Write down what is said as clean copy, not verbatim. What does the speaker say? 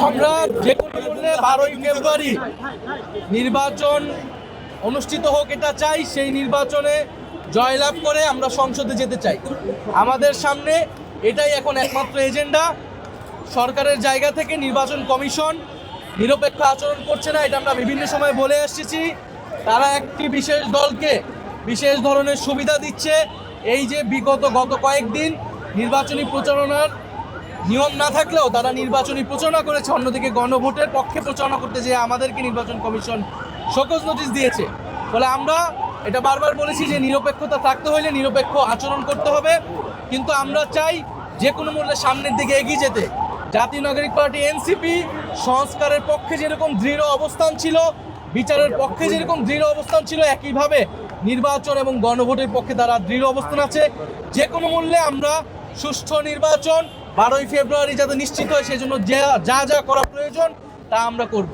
আমরা যে কোনো মূল্যে 12ই ফেব্রুয়ারি নির্বাচন অনুষ্ঠিত হোক এটা চাই। সেই নির্বাচনে জয়লাভ করে আমরা সংসদে যেতে চাই। আমাদের সামনে এটাই এখন একমাত্র এজেন্ডা। সরকারের জায়গা থেকে নির্বাচন কমিশন নিরপেক্ষ আচরণ করছে না, এটা আমরা বিভিন্ন সময় বলে এসেছি। তারা একটি বিশেষ দলকে বিশেষ ধরনের সুবিধা দিচ্ছে। এই যে গত কয়েকদিন নির্বাচনী প্রচারণার নিয়ম না থাকলেও তারা নির্বাচনী প্রচারণা করেছে, অন্যদিকে গণভোটের পক্ষে প্রচারণা করতে যেয়ে আমাদেরকে নির্বাচন কমিশন শোকজ নোটিশ দিয়েছে। ফলে আমরা এটা বারবার বলেছি যে নিরপেক্ষতা থাকতে হলে নিরপেক্ষ আচরণ করতে হবে, কিন্তু আমরা চাই যে কোনো মূল্যে সামনের দিকে এগিয়ে যেতে। জাতীয় নাগরিক পার্টি এনসিপি সংস্কারের পক্ষে যেরকম দৃঢ় অবস্থান ছিল, বিচারের পক্ষে যেরকম দৃঢ় অবস্থান ছিল, একইভাবে নির্বাচন এবং গণভোটের পক্ষে তারা দৃঢ় অবস্থান আছে। যে কোনো মূল্যে আমরা সুষ্ঠু নির্বাচন 12ই ফেব্রুয়ারি যাতে নিশ্চিত হয়, সেজন্য যা যা করা প্রয়োজন তা আমরা করব।